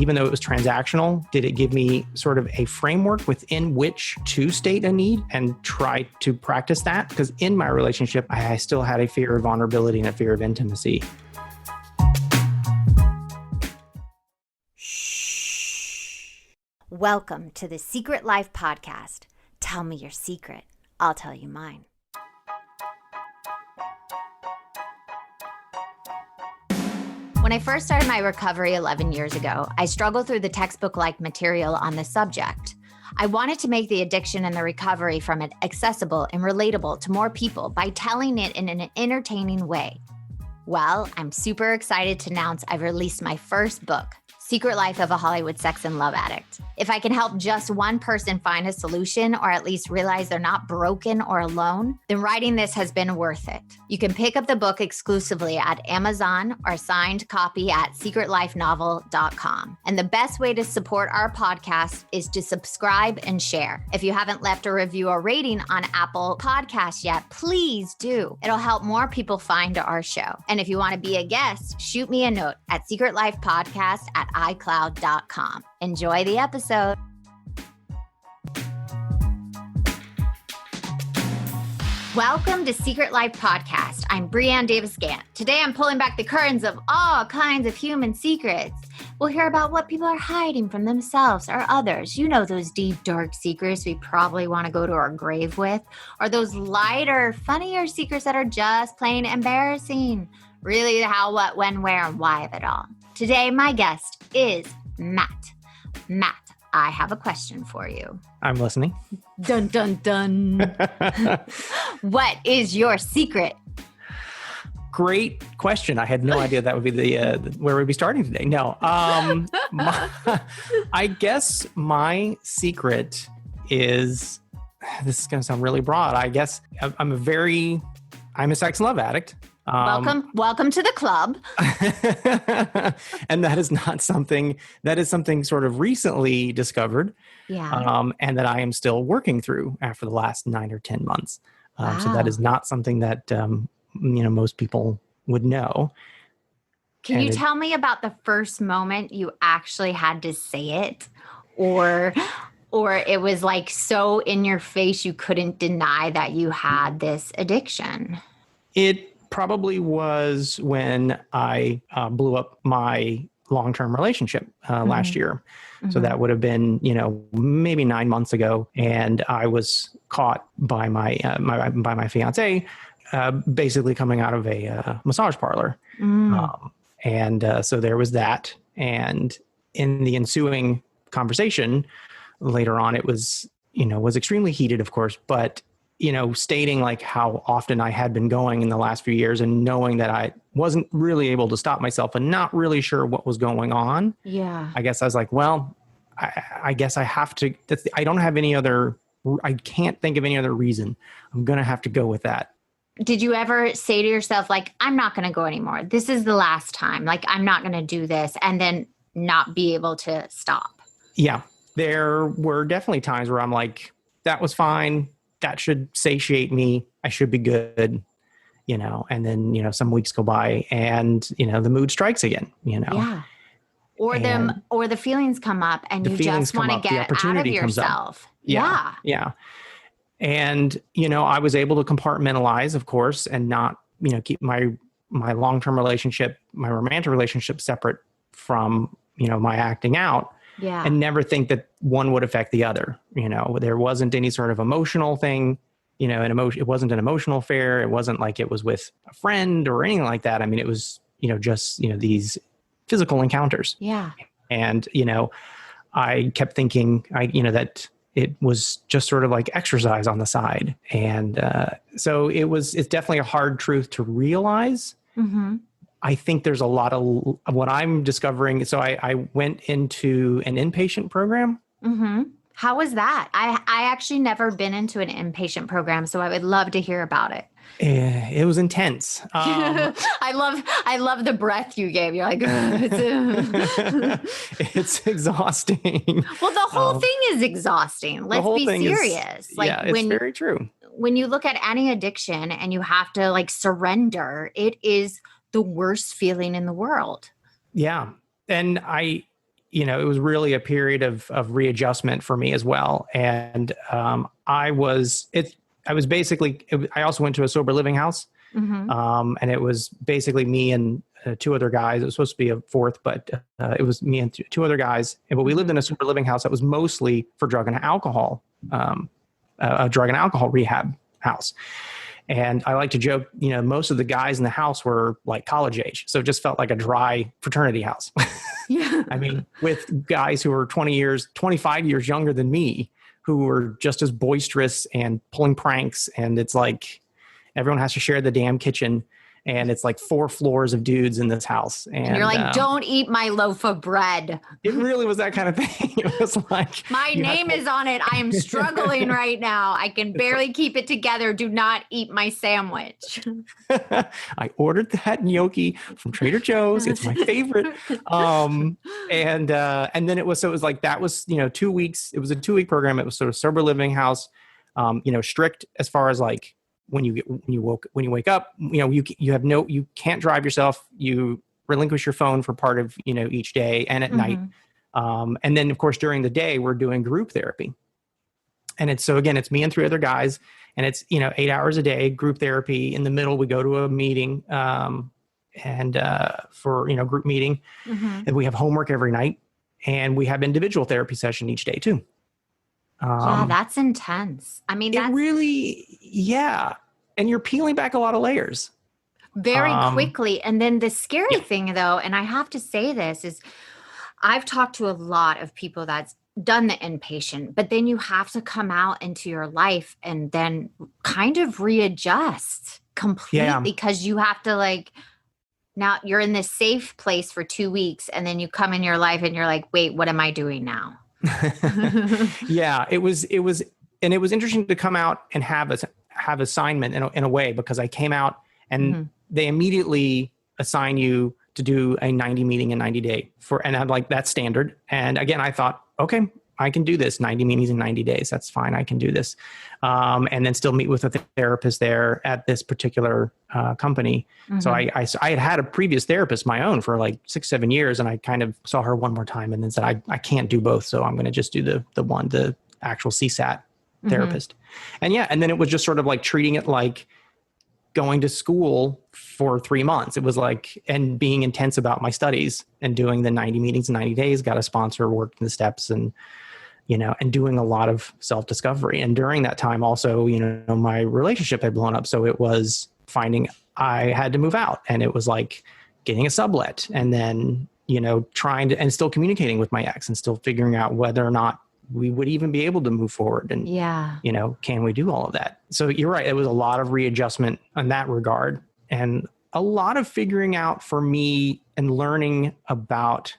even though it was transactional, did it give me sort of a framework within which to state a need and try to practice that? Because in my relationship, I still had a fear of vulnerability and a fear of intimacy. Welcome to the Secret Life Podcast. Tell me your secret. I'll tell you mine. When I first started my recovery 11 years ago, I struggled through the textbook-like material on this subject. I wanted to make the addiction and the recovery from it accessible and relatable to more people by telling it in an entertaining way. Well, I'm super excited to announce I've released my first book, Secret Life of a Hollywood Sex and Love Addict. If I can help just one person find a solution or at least realize they're not broken or alone, then writing this has been worth it. You can pick up the book exclusively at Amazon or signed copy at secretlifenovel.com. And the best way to support our podcast is to subscribe and share. If you haven't left a review or rating on Apple Podcasts yet, please do. It'll help more people find our show. And if you want to be a guest, shoot me a note at secretlifepodcast@icloud.com. Enjoy the episode. Welcome to Secret Life Podcast. I'm Breanne Davis-Gant. Today I'm pulling back the curtains of all kinds of human secrets. We'll hear about what people are hiding from themselves or others. You know, those deep, dark secrets we probably want to go to our grave with, or those lighter, funnier secrets that are just plain embarrassing. Really the how, what, when, where, and why of it all. Today, my guest is Matt. Matt, I have a question for you. I'm listening. Dun, dun, dun. What is your secret? Great question. I had no idea that would be the where we'd be starting today. No, I guess my secret is, this is going to sound really broad. I guess I'm a sex and love addict. Welcome to the club. And that is something sort of recently discovered. Yeah. And that I am still working through after the last 9 or 10 months. Wow. So that is not something that, most people would know. Can you tell me about the first moment you actually had to say it, or it was like so in your face you couldn't deny that you had this addiction? It probably was when I blew up my long-term relationship last year. So that would have been, maybe 9 months ago, and I was caught by my fiancé, basically coming out of a massage parlor, so there was that. And in the ensuing conversation later on, it was extremely heated, of course, but stating like how often I had been going in the last few years and knowing that I wasn't really able to stop myself and not really sure what was going on. Yeah. I guess I was like, well, I guess I have to, I can't think of any other reason. I'm going to have to go with that. Did you ever say to yourself, like, I'm not going to go anymore. This is the last time. Like, I'm not going to do this, and then not be able to stop? Yeah. There were definitely times where I'm like, that was fine. That should satiate me. I should be good, and then, some weeks go by and, the mood strikes again, Yeah. Or the feelings come up and you just want to get out of yourself. Yeah. And, I was able to compartmentalize, of course, and not, keep my long-term relationship, my romantic relationship separate from, my acting out. Yeah. And never think that one would affect the other. There wasn't any sort of emotional thing, it wasn't an emotional affair. It wasn't like it was with a friend or anything like that. I mean, it was, just, these physical encounters. Yeah. And, I kept thinking, that it was just sort of like exercise on the side. And so it's definitely a hard truth to realize. Mm-hmm. I think there's a lot of what I'm discovering. So I went into an inpatient program. Mm-hmm. How was that? I actually never been into an inpatient program, so I would love to hear about it. It was intense. I love the breath you gave. You're like, it's exhausting. Well, the whole thing is exhausting. Let's be serious. It's very true. When you look at any addiction and you have to surrender, it is the worst feeling in the world. Yeah. And I it was really a period of readjustment for me as well. And I was basically, I also went to a sober living house. And it was basically me and two other guys. It was supposed to be a fourth, but it was me and two other guys. But we lived in a sober living house that was mostly for drug and alcohol, a drug and alcohol rehab house. And I like to joke, most of the guys in the house were like college age. So it just felt like a dry fraternity house. Yeah. I mean, with guys who were 25 years younger than me, who were just as boisterous and pulling pranks. And it's like, everyone has to share the damn kitchen. And it's like 4 floors of dudes in this house. And you're like, don't eat my loaf of bread. It really was that kind of thing. It was like, my name is on it. I am struggling right now. I can barely keep it together. Do not eat my sandwich. I ordered that gnocchi from Trader Joe's. It's my favorite. And then it was like, that was, 2 weeks. It was a 2-week program. It was sort of sober living house, strict as far as like, when you wake up, you can't drive yourself. You relinquish your phone for part of, each day and at night. And then of course, during the day, we're doing group therapy. And it's me and 3 other guys, and it's, 8 hours a day, group therapy. In the middle, we go to a meeting, for, group meeting, and we have homework every night, and we have individual therapy session each day too. Yeah, that's intense. I mean, that's really, yeah. And you're peeling back a lot of layers. Very quickly. And then the scary thing though, and I have to say this, is I've talked to a lot of people that's done the inpatient, but then you have to come out into your life and then kind of readjust completely because you have to now you're in this safe place for 2 weeks and then you come in your life and you're like, wait, what am I doing now? Yeah, it was interesting to come out and have assignment in a way, because I came out and they immediately assign you to do a 90 meeting in 90 day and I'm like, that's standard. And again, I thought, okay, I can do this 90 meetings in 90 days. That's fine. I can do this. And then still meet with a therapist there at this particular company. So I had a previous therapist, my own, for like 6-7 years. And I kind of saw her one more time and then said, I can't do both. So I'm going to just do the actual CSAT therapist. And then it was just sort of like treating it like going to school for 3 months. It was like, and being intense about my studies and doing the 90 meetings in 90 days, got a sponsor, worked in the steps, and and doing a lot of self-discovery. And during that time also, my relationship had blown up. So it was finding I had to move out, and it was like getting a sublet, and then, trying to, and still communicating with my ex and still figuring out whether or not we would even be able to move forward. And, can we do all of that? So you're right. It was a lot of readjustment in that regard, and a lot of figuring out for me and learning about,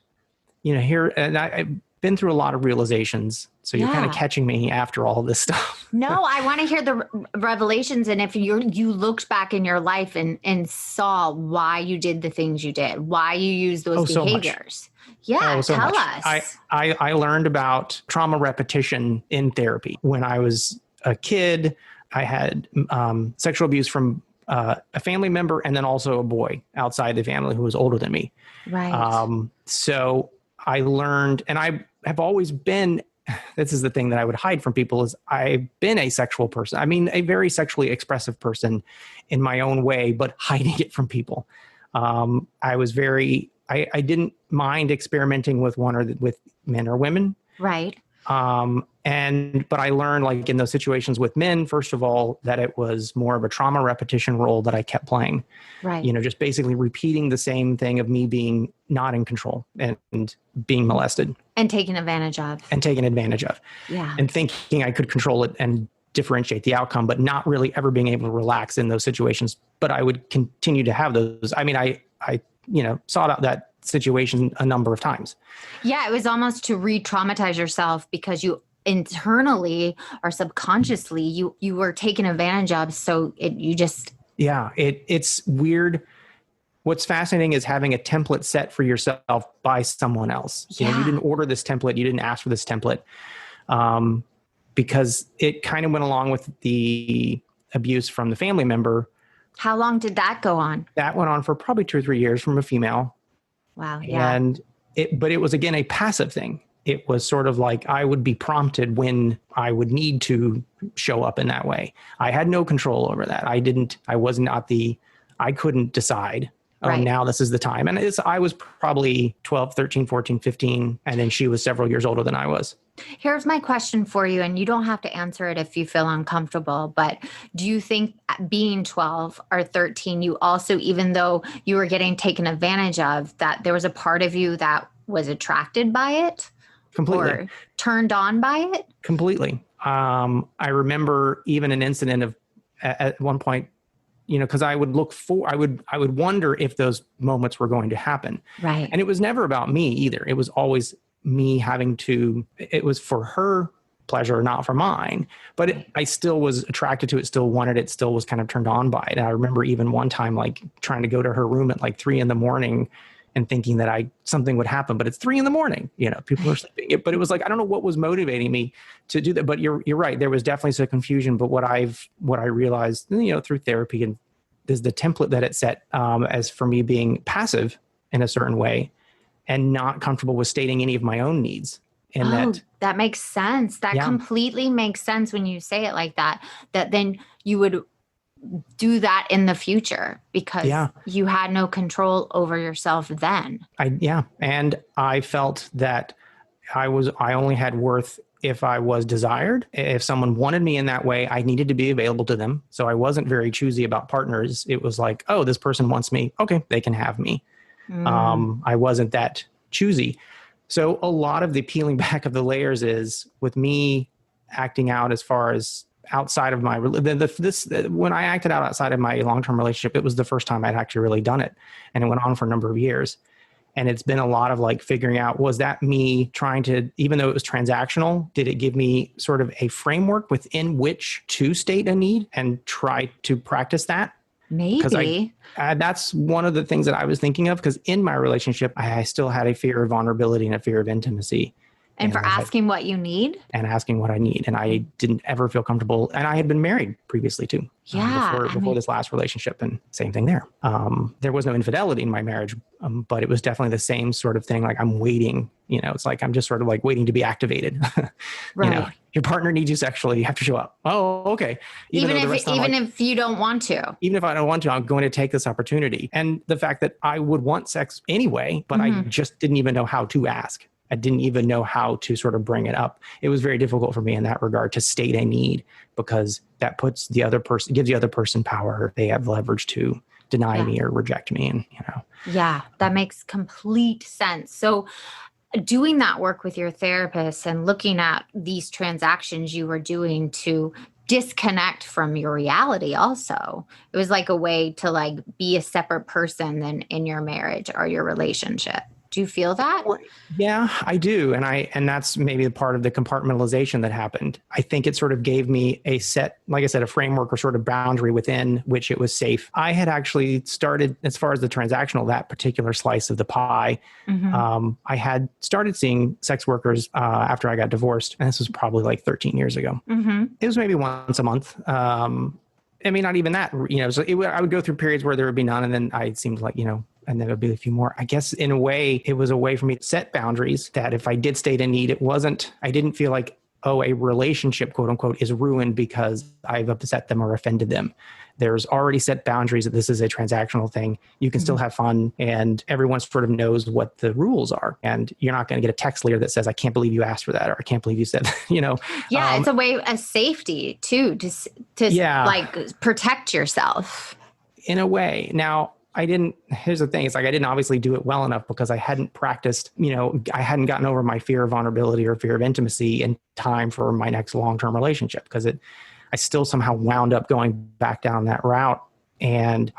here, and I've been through a lot of realizations. So you're kind of catching me after all this stuff. No, I want to hear the revelations. And if you looked back in your life and saw why you did the things you did, why you used those behaviors. Yeah, tell us. I learned about trauma repetition in therapy. When I was a kid, I had sexual abuse from a family member, and then also a boy outside the family who was older than me. Right. So I learned, and I have always been, this is the thing that I would hide from people, is I've been a sexual person. I mean, a very sexually expressive person in my own way, but hiding it from people. I was I didn't mind experimenting with with men or women. Right. But I learned, like, in those situations with men, first of all, that it was more of a trauma repetition role that I kept playing. Right. Just basically repeating the same thing of me being not in control and being molested. And taken advantage of. Yeah. And thinking I could control it and differentiate the outcome, but not really ever being able to relax in those situations. But I would continue to have those. I mean, I sought out that situation a number of times. Yeah, it was almost to re-traumatize yourself, because you internally or subconsciously you were taken advantage of. So it's weird. What's fascinating is having a template set for yourself by someone else. You didn't order this template. You didn't ask for this template, because it kind of went along with the abuse from the family member. How long did that go on? That went on for probably 2 or 3 years from a female. Wow. Yeah. And but it was, again, a passive thing. It was sort of like I would be prompted when I would need to show up in that way. I had no control over that. I couldn't decide, now this is the time. And I was probably 12, 13, 14, 15. And then she was several years older than I was. Here's my question for you, and you don't have to answer it if you feel uncomfortable, but do you think being 12 or 13, you also, even though you were getting taken advantage of, that there was a part of you that was attracted by it? Completely. Or turned on by it? Completely. I remember even an incident of at one point, because I would I would wonder if those moments were going to happen. Right. And it was never about me either. It was always me it was for her pleasure, not for mine. But I still was attracted to it, still wanted it, still was kind of turned on by it. And I remember even one time, like trying to go to her room at like 3 a.m. and thinking that something would happen, but it's 3 a.m. People are sleeping. But it was like, I don't know what was motivating me to do that. But you're right. There was definitely some confusion. But what I realized, through therapy, and is the template that it set as for me being passive in a certain way and not comfortable with stating any of my own needs. And that makes sense. That completely makes sense when you say it like that, that then you would do that in the future because you had no control over yourself then. And I felt that I only had worth if I was desired. If someone wanted me in that way, I needed to be available to them. So I wasn't very choosy about partners. It was like, oh, this person wants me. Okay, they can have me. I wasn't that choosy. So a lot of the peeling back of the layers is with me acting out as far as outside of my, when I acted out outside of my long-term relationship, it was the first time I'd actually really done it. And it went on for a number of years. And it's been a lot of like figuring out, was that me trying to, even though it was transactional, did it give me sort of a framework within which to state a need and try to practice that? Maybe. That's one of the things that I was thinking of, because in my relationship, I still had a fear of vulnerability and a fear of intimacy. And for asking what you need? And asking what I need. And I didn't ever feel comfortable. And I had been married previously too. Before this last relationship, and same thing there. There was no infidelity in my marriage, but it was definitely the same sort of thing. Like I'm waiting, it's like I'm just sort of like waiting to be activated. Right. Your partner needs you sexually, you have to show up. Oh, okay. Even if you don't want to. Even if I don't want to, I'm going to take this opportunity. And the fact that I would want sex anyway, but I just didn't even know how to ask. I didn't even know how to sort of bring it up. It was very difficult for me in that regard to state a need, because that gives the other person power. They have leverage to deny me or reject me. And, Yeah, that makes complete sense. So doing that work with your therapist and looking at these transactions you were doing to disconnect from your reality also, it was like a way to like be a separate person than in your marriage or your relationship. Do you feel that? Yeah, I do. And that's maybe a part of the compartmentalization that happened. I think it sort of gave me a set, like I said, a framework or sort of boundary within which it was safe. I had actually started, as far as the transactional, that particular slice of the pie, I had started seeing sex workers after I got divorced. And this was probably like 13 years ago. It was maybe once a month. I mean, not even that, so I would go through periods where there would be none. And then I seemed like, and then there'll be a few more. I guess in a way, it was a way for me to set boundaries that if I did state a need, I didn't feel like, a relationship, quote unquote, is ruined because I've upset them or offended them. There's already set boundaries that this is a transactional thing. You can still have fun, and everyone sort of knows what the rules are. And you're not going to get a text later that says, I can't believe you asked for that, or I can't believe you said that, Yeah, it's a way of safety too, to like protect yourself. In a way. Now, here's the thing. It's like, I didn't obviously do it well enough because I hadn't practiced, I hadn't gotten over my fear of vulnerability or fear of intimacy in time for my next long-term relationship, because I still somehow wound up going back down that route. And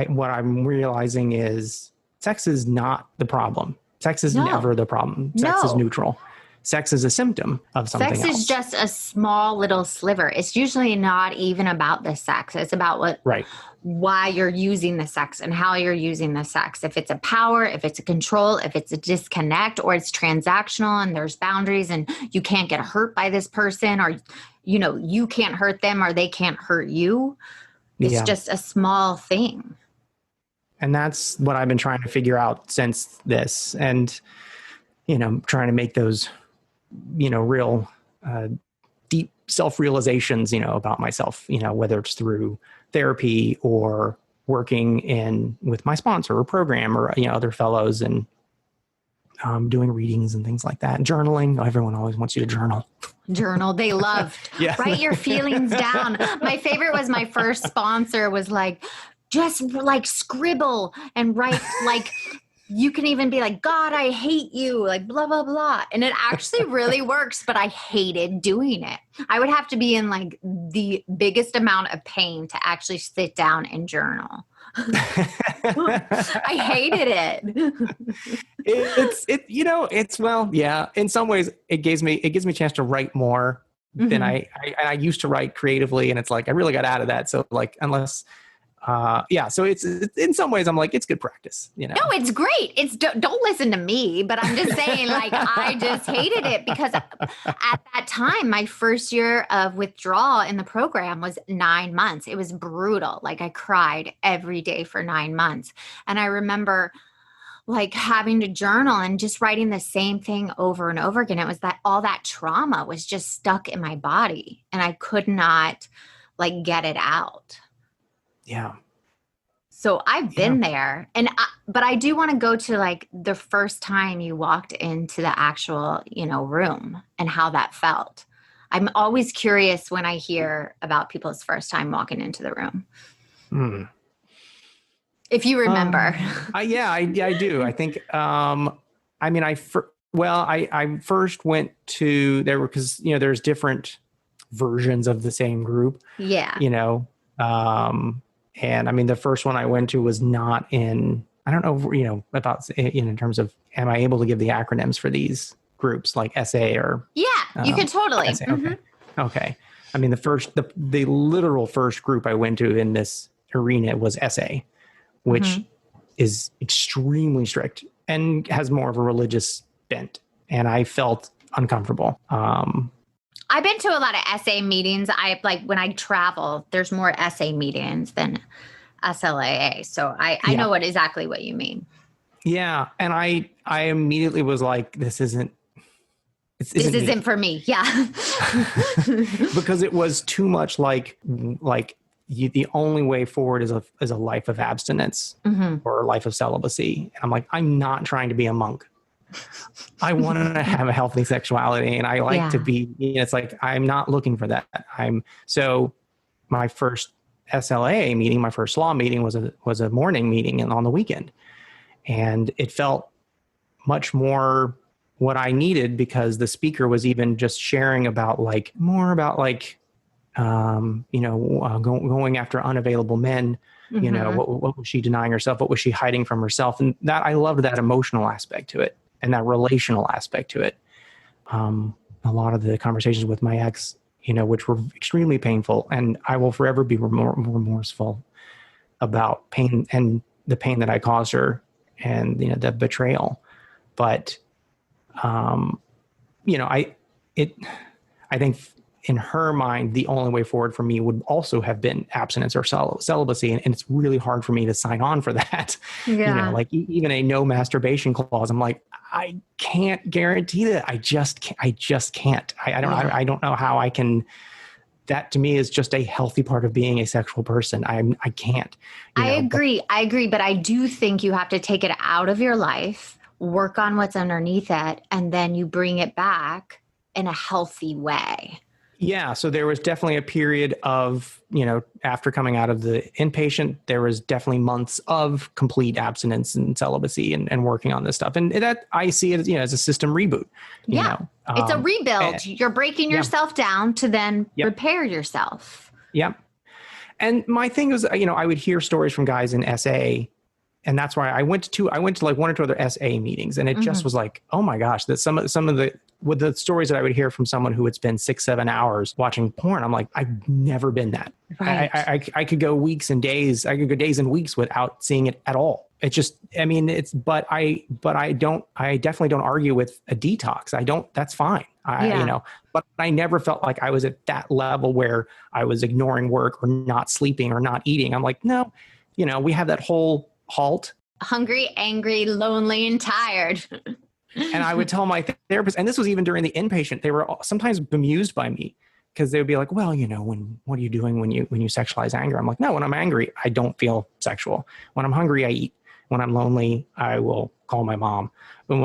what I'm realizing is sex is not the problem. Sex is never the problem. Sex is neutral. Sex is a symptom of something else. Sex is just a small little sliver. It's usually not even about the sex. It's about why you're using the sex and how you're using the sex. If it's a power, if it's a control, if it's a disconnect, or it's transactional and there's boundaries and you can't get hurt by this person, or, you can't hurt them or they can't hurt you. It's just a small thing. And that's what I've been trying to figure out since this. And trying to make those, real deep self-realizations, about myself, whether it's through therapy or working with my sponsor or program or, other fellows, and doing readings and things like that. Journaling. Everyone always wants you to journal. Journal. They loved. Yeah. Write your feelings down. My favorite was my first sponsor was like, just like scribble and write, like, you can even be like, God, I hate you, like blah, blah, blah. And it actually really works, but I hated doing it. I would have to be in like the biggest amount of pain to actually sit down and journal. I hated it. Well, yeah, in some ways it gives me a chance to write more than I used to write creatively. And it's like, I really got out of that. So like, unless, so it's in some ways I'm like, it's good practice, No, it's great. Don't listen to me, but I'm just saying, like, I just hated it because at that time, my first year of withdrawal in the program was 9 months. It was brutal. Like, I cried every day for 9 months. And I remember like having to journal and just writing the same thing over and over again. It was that all that trauma was just stuck in my body and I could not like get it out. Yeah. So I've been there, but I do want to go to like the first time you walked into the actual, room and how that felt. I'm always curious when I hear about people's first time walking into the room. If you remember. I do. I think, I first went to there because, there's different versions of the same group. Yeah. And I mean, the first one I went to was not in, I don't know, about, in terms of, am I able to give the acronyms for these groups like SA or? Yeah, you can totally. SA, okay. I mean, the literal first group I went to in this arena was SA, which is extremely strict and has more of a religious bent. And I felt uncomfortable. I've been to a lot of SA meetings. When I travel, there's more SA meetings than SLAA. So I know exactly what you mean. Yeah. And I immediately was like, this isn't for me. Yeah. Because it was too much the only way forward is a life of abstinence or a life of celibacy. And I'm like, I'm not trying to be a monk. I want to have a healthy sexuality and I like to be, it's like, I'm not looking for that. So my first SLA meeting, my first law meeting was a morning meeting and on the weekend. And it felt much more what I needed because the speaker was even just sharing about going after unavailable men. What was she denying herself? What was she hiding from herself? And that I loved that emotional aspect to it and that relational aspect to it. A lot of the conversations with my ex, which were extremely painful, and I will forever be remorseful about pain and the pain that I caused her and, the betrayal. But, I think in her mind, the only way forward for me would also have been abstinence or celibacy. And it's really hard for me to sign on for that. Yeah. Like even a no masturbation clause. I'm like, I can't guarantee that. I just can't. I don't know how I can. That to me is just a healthy part of being a sexual person. I can't. I agree. But I do think you have to take it out of your life, work on what's underneath it, and then you bring it back in a healthy way. Yeah. So there was definitely a period of, after coming out of the inpatient, there was definitely months of complete abstinence and celibacy and working on this stuff. And that I see it as, as a system reboot. It's a rebuild. You're breaking yourself down to then repair yourself. Yeah. And my thing was, I would hear stories from guys in SA. And that's why I went to like one or two other SA meetings. And it just was like, oh my gosh, that some of the stories that I would hear from someone who would spend 6-7 hours watching porn. I'm like, I've never been that. Right. I could go weeks and days. I could go days and weeks without seeing it at all. It's just, but I definitely don't argue with a detox. That's fine. But I never felt like I was at that level where I was ignoring work or not sleeping or not eating. I'm like, no, we have that whole HALT. Hungry, angry, lonely, and tired. And I would tell my therapist, and this was even during the inpatient, they were sometimes bemused by me because they would be like, well, what are you doing when you sexualize anger? I'm like, no, when I'm angry, I don't feel sexual. When I'm hungry, I eat. When I'm lonely, I will call my mom. When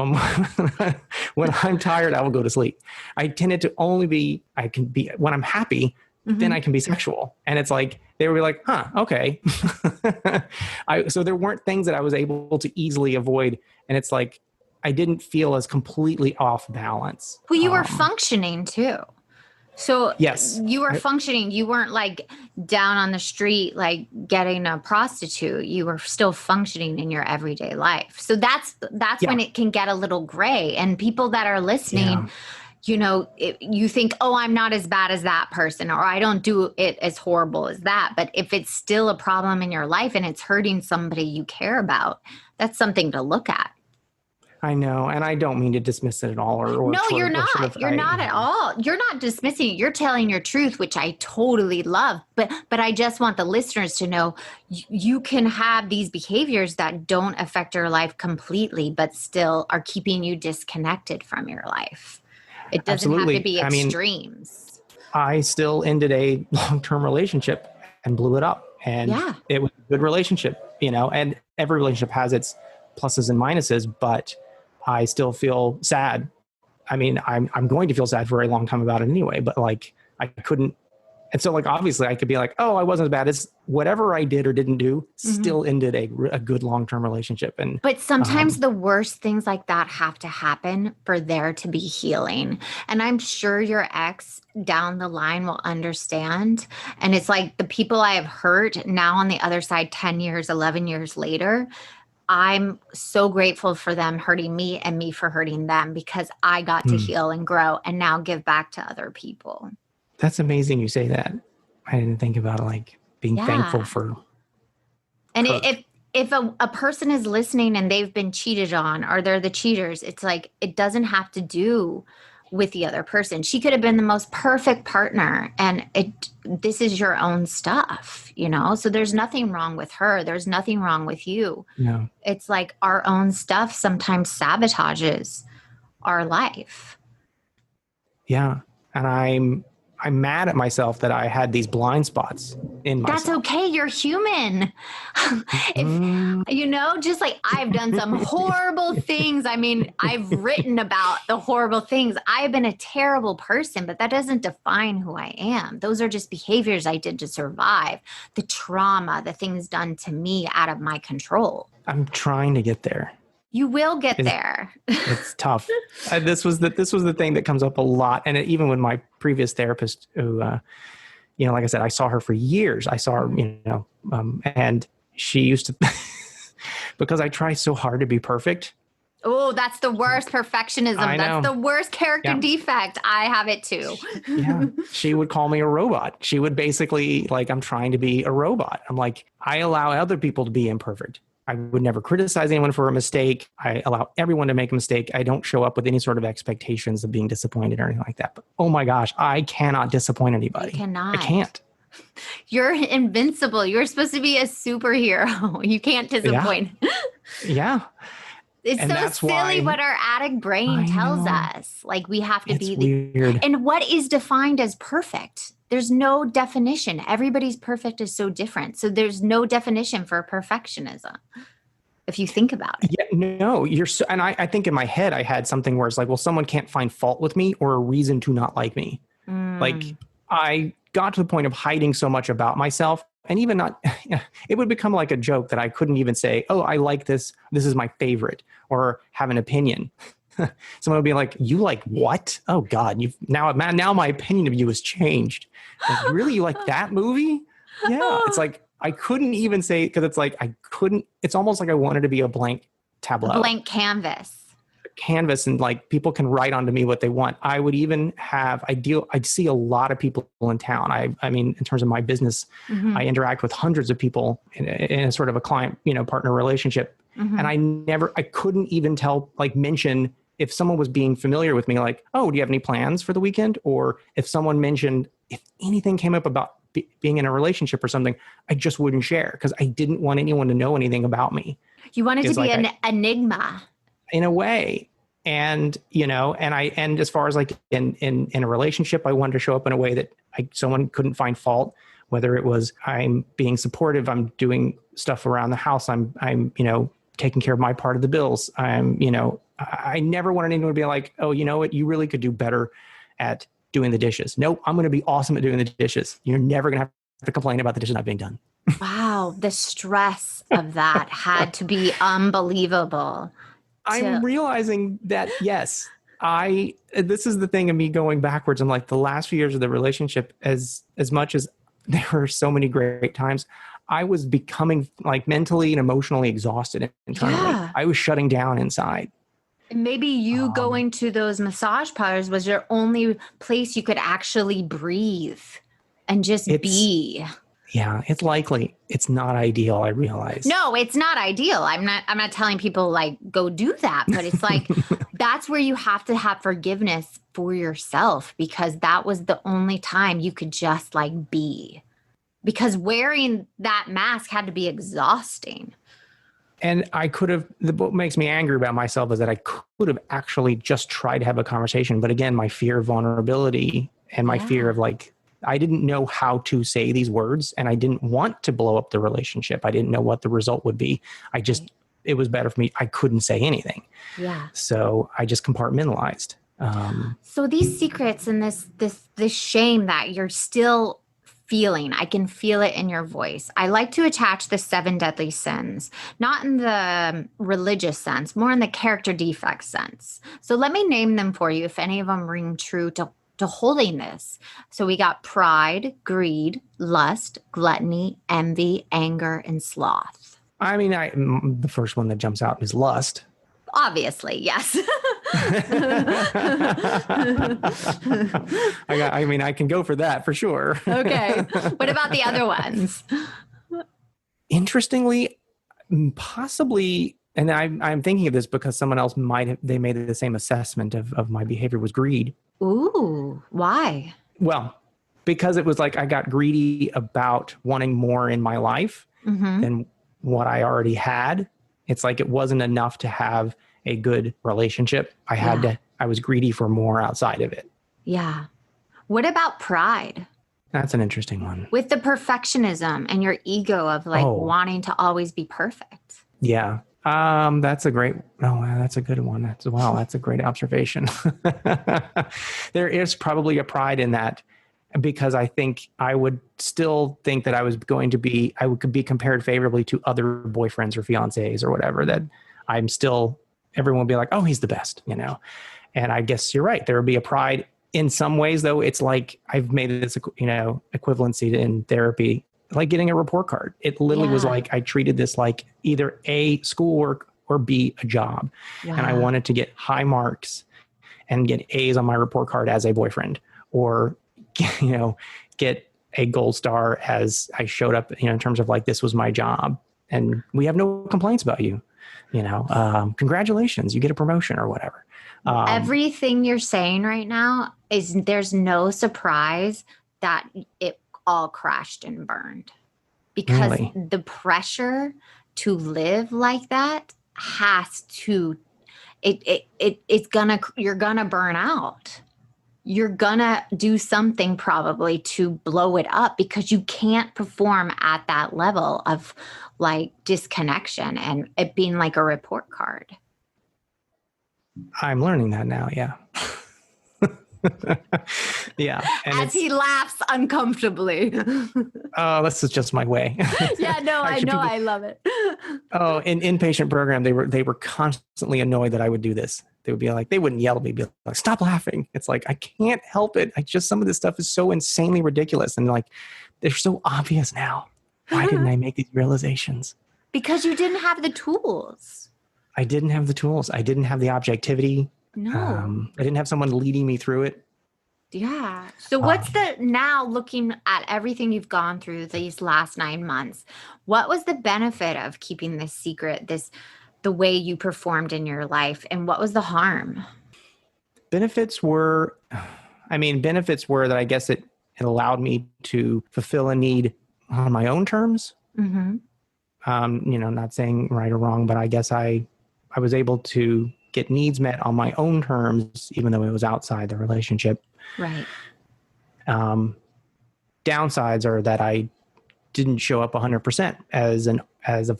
I'm tired, I will go to sleep. I tended to only when I'm happy, then I can be sexual. And it's like, they would be like, huh, okay. So there weren't things that I was able to easily avoid. And it's like, I didn't feel as completely off balance. Well, you were functioning too. So yes, you were functioning. You weren't like down on the street, like getting a prostitute. You were still functioning in your everyday life. So that's when it can get a little gray. And people that are listening, you think, oh, I'm not as bad as that person, or I don't do it as horrible as that. But if it's still a problem in your life and it's hurting somebody you care about, that's something to look at. I know. And I don't mean to dismiss it at all. No, you're not. You're not at all. You're not dismissing it. You're telling your truth, which I totally love. But I just want the listeners to know you can have these behaviors that don't affect your life completely, but still are keeping you disconnected from your life. It doesn't have to be extremes. I still ended a long-term relationship and blew it up. And it was a good relationship, and every relationship has its pluses and minuses, but I still feel sad. I mean, I'm going to feel sad for a long time about it anyway, but like I couldn't. And so like, obviously I could be like, oh, I wasn't as bad as whatever I did or didn't do still ended a good long-term relationship. But sometimes the worst things like that have to happen for there to be healing. And I'm sure your ex down the line will understand. And it's like the people I have hurt now on the other side, 10 years, 11 years later, I'm so grateful for them hurting me and me for hurting them, because I got to heal and grow and now give back to other people. That's amazing you say that. I didn't think about it, like being thankful for. And if a person is listening and they've been cheated on, or they're the cheaters, it's like, it doesn't have to do with the other person. She could have been the most perfect partner, and this is your own stuff, so there's nothing wrong with her. There's nothing wrong with you. No. It's like our own stuff sometimes sabotages our life. Yeah. And I'm mad at myself that I had these blind spots in myself. That's okay. You're human. Just like I've done some horrible things. I mean, I've written about the horrible things. I've been a terrible person, but that doesn't define who I am. Those are just behaviors I did to survive the trauma, the things done to me out of my control. I'm trying to get there. You will get there. It's tough. This was the thing that comes up a lot. And even with my previous therapist who, like I said, I saw her for years. I saw her, and she used to, because I try so hard to be perfect. Oh, that's the worst perfectionism. That's the worst character defect. I have it too. She would call me a robot. She would basically I'm trying to be a robot. I'm like, I allow other people to be imperfect. I would never criticize anyone for a mistake. I allow everyone to make a mistake. I don't show up with any sort of expectations of being disappointed or anything like that. But oh my gosh, I cannot disappoint anybody. You cannot. I can't. You're invincible. You're supposed to be a superhero. You can't disappoint. Yeah. It's so silly what our addict brain tells us. Like we have to be weird. And what is defined as perfect? There's no definition. Everybody's perfect is so different. So there's no definition for perfectionism, if you think about it. Yeah, no, and I think in my head, I had something where it's like, well, someone can't find fault with me or a reason to not like me. Like I got to the point of hiding so much about myself, and even it would become like a joke that I couldn't even say, oh, I like this. This is my favorite, or have an opinion. Someone would be like, you like what? Oh God, now my opinion of you has changed. Like, really? You like that movie? Yeah. It's like, I couldn't even say, because it's like, it's almost like I wanted to be a blank tableau. Blank canvas. And like people can write onto me what they want. I would even I'd see a lot of people in town. I mean, in terms of my business, I interact with hundreds of people in a sort of a client, partner relationship. And I couldn't even mention if someone was being familiar with me, like, oh, do you have any plans for the weekend? Or if someone mentioned, if anything came up about being in a relationship or something, I just wouldn't share because I didn't want anyone to know anything about me. You wanted to be an enigma. In a way. And, and as far as like in a relationship, I wanted to show up in a way that someone couldn't find fault, whether it was I'm being supportive, I'm doing stuff around the house, I'm taking care of my part of the bills. I never wanted anyone to be like, oh, you know what, you really could do better at doing the dishes. Nope, I'm going to be awesome at doing the dishes. You're never going to have to complain about the dishes not being done. Wow. The stress of that had to be unbelievable. I'm realizing that, yes, this is the thing of me going backwards. I'm like, the last few years of the relationship, as much as there were so many great times, I was becoming like mentally and emotionally exhausted internally. Yeah. I was shutting down inside. Maybe you going to those massage parlors was your only place you could actually breathe and just be. Yeah, it's likely. It's not ideal, I realize. No, it's not ideal. I'm not telling people like go do that, but it's like that's where you have to have forgiveness for yourself, because that was the only time you could just like be. Because wearing that mask had to be exhausting. And what makes me angry about myself is that I could have actually just tried to have a conversation. But again, my fear of vulnerability and my fear of like, I didn't know how to say these words, and I didn't want to blow up the relationship. I didn't know what the result would be. It was better for me. I couldn't say anything. Yeah. So I just compartmentalized. So these secrets and this shame that you're still feeling, I can feel it in your voice. I like to attach the 7 deadly sins, not in the religious sense, more in the character defect sense. So let me name them for you if any of them ring true to holiness. So we got pride, greed, lust, gluttony, envy, anger, and sloth. I mean, the first one that jumps out is lust. Obviously, yes. I can go for that for sure. Okay. What about the other ones? Interestingly, possibly, and I'm thinking of this because someone else they made the same assessment of my behavior, was greed. Ooh, why? Well, because it was like I got greedy about wanting more in my life than what I already had. It's like it wasn't enough to have a good relationship. I was greedy for more outside of it. Yeah. What about pride? That's an interesting one. With the perfectionism and your ego of wanting to always be perfect. Yeah. That's a good one. That's a great observation. There is probably a pride in that, because I think I would still think that I could be compared favorably to other boyfriends or fiancés or whatever, that everyone will be like, oh, he's the best, And I guess you're right. There would be a pride in some ways, though. It's like I've made this, equivalency in therapy, like getting a report card. It literally was like I treated this like either A, schoolwork, or B, a job. Wow. And I wanted to get high marks and get A's on my report card as a boyfriend, or, get a gold star as I showed up, in terms of like, this was my job and we have no complaints about you. Congratulations, you get a promotion or whatever. Everything you're saying right now there's no surprise that it all crashed and burned, because really? The pressure to live like that you're gonna burn out. You're gonna do something probably to blow it up, because you can't perform at that level of like disconnection and it being like a report card. I'm learning that now. Yeah. Yeah. And as he laughs uncomfortably. Oh, this is just my way. Yeah, no, actually, I love it. Oh, in inpatient program, they were constantly annoyed that I would do this. They would be like, they wouldn't yell at me, be like, stop laughing. It's like, I can't help it. Some of this stuff is so insanely ridiculous. And like, they're so obvious now. Why didn't I make these realizations? Because you didn't have the tools. I didn't have the tools. I didn't have the objectivity. No. I didn't have someone leading me through it. Yeah. So what's now looking at everything you've gone through these last 9 months, what was the benefit of keeping this secret, the way you performed in your life, and what was the harm? Benefits were that I guess it allowed me to fulfill a need on my own terms. Mm-hmm. Not saying right or wrong, but I guess I was able to get needs met on my own terms, even though it was outside the relationship. Right. Downsides are that I didn't show up 100% as a,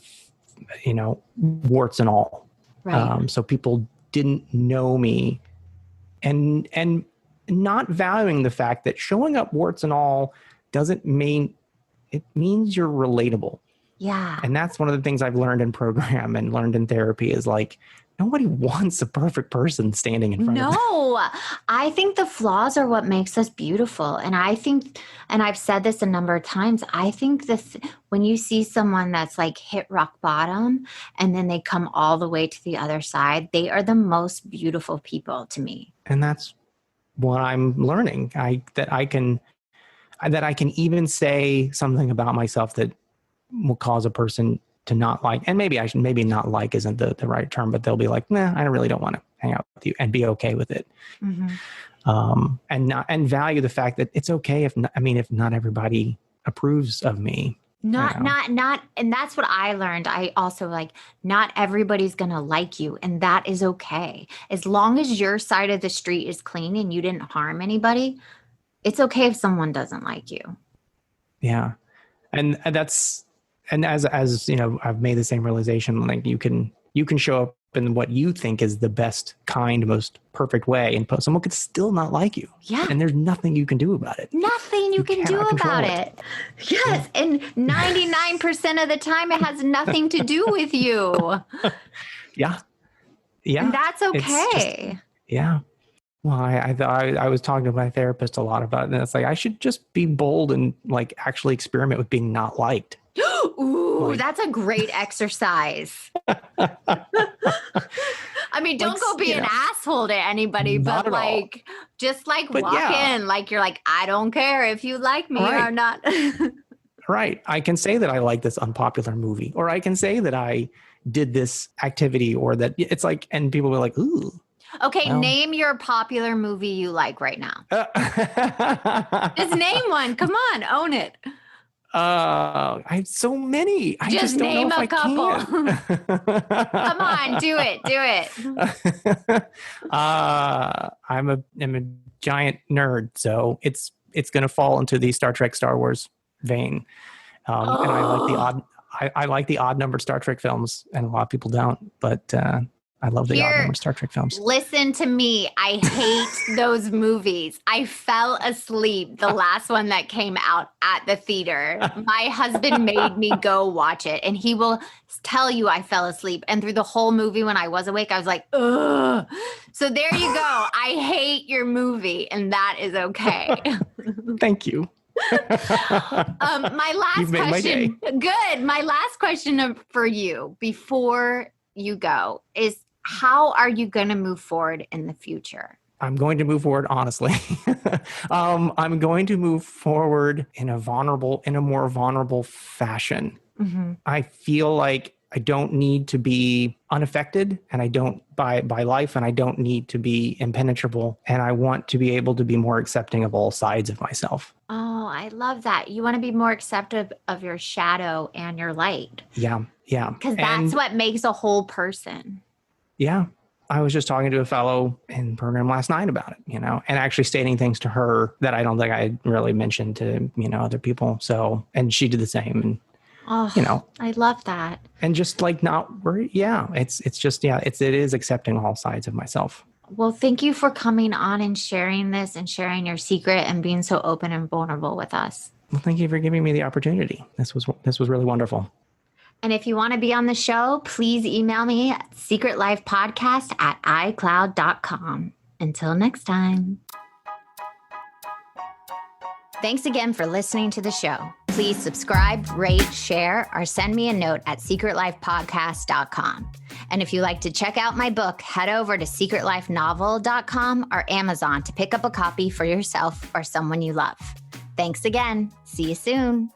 warts and all. Right. So people didn't know me, and not valuing the fact that showing up warts and all doesn't mean, it means you're relatable. Yeah. And that's one of the things I've learned in program and learned in therapy is like, nobody wants a perfect person standing in front of them. No, I think the flaws are what makes us beautiful. And I think, and I've said this a number of times, I think when you see someone that's like hit rock bottom and then they come all the way to the other side, they are the most beautiful people to me. And that's what I'm learning. That I can even say something about myself that will cause a person to not like, and maybe not like isn't the right term, but they'll be like, nah, I really don't want to hang out with you, and be okay with it. Mm-hmm. And value the fact that it's okay if not everybody approves of me. Not, and that's what I learned. I also not everybody's going to like you, and that is okay. As long as your side of the street is clean and you didn't harm anybody, it's okay if someone doesn't like you. Yeah. And as I've made the same realization, like you can show up in what you think is the best, kind, most perfect way, and someone could still not like you. Yeah. And there's nothing you can do about it. Nothing you can do about it. Yes. Yeah. And 99% of the time, it has nothing to do with you. Yeah. Yeah. And that's okay. Yeah. Well, I was talking to my therapist a lot about it, and it's like, I should just be bold and like actually experiment with being not liked. Ooh, that's a great exercise. I mean, don't go be an asshole to anybody, but just walk in, like you're like, I don't care if you like me or not. Right. I can say that I like this unpopular movie, or I can say that I did this activity, or that it's like, and people will be like, ooh. Okay, name your popular movie you like right now. Just name one. Come on, own it. I have so many. I just don't name know if a couple. Come on, do it. I'm a giant nerd, so it's going to fall into the Star Trek, Star Wars vein. And I like the odd numbered Star Trek films, and a lot of people don't, but I love the odd numbered Star Trek films. Listen to me. I hate those movies. I fell asleep the last one that came out at the theater. My husband made me go watch it, and he will tell you I fell asleep. And through the whole movie, when I was awake, I was like, ugh. So there you go. I hate your movie, and that is okay. Thank you. My last You've made question. My day. Good. My last question for you before you go is, how are you going to move forward in the future? I'm going to move forward honestly. I'm going to move forward in a more vulnerable fashion. Mm-hmm. I feel like I don't need to be unaffected, and I don't by life, and I don't need to be impenetrable. And I want to be able to be more accepting of all sides of myself. Oh, I love that. You want to be more accepting of your shadow and your light. Yeah. Yeah. Because that's what makes a whole person. Yeah. I was just talking to a fellow in program last night about it, and actually stating things to her that I don't think I really mentioned to, other people. So, and she did the same. And, I love that. And just like not worry. Yeah. It is accepting all sides of myself. Well, thank you for coming on and sharing this and sharing your secret and being so open and vulnerable with us. Well, thank you for giving me the opportunity. This was really wonderful. And if you want to be on the show, please email me at secretlifepodcast@icloud.com. Until next time. Thanks again for listening to the show. Please subscribe, rate, share, or send me a note at secretlifepodcast.com. And if you'd like to check out my book, head over to secretlifenovel.com or Amazon to pick up a copy for yourself or someone you love. Thanks again. See you soon.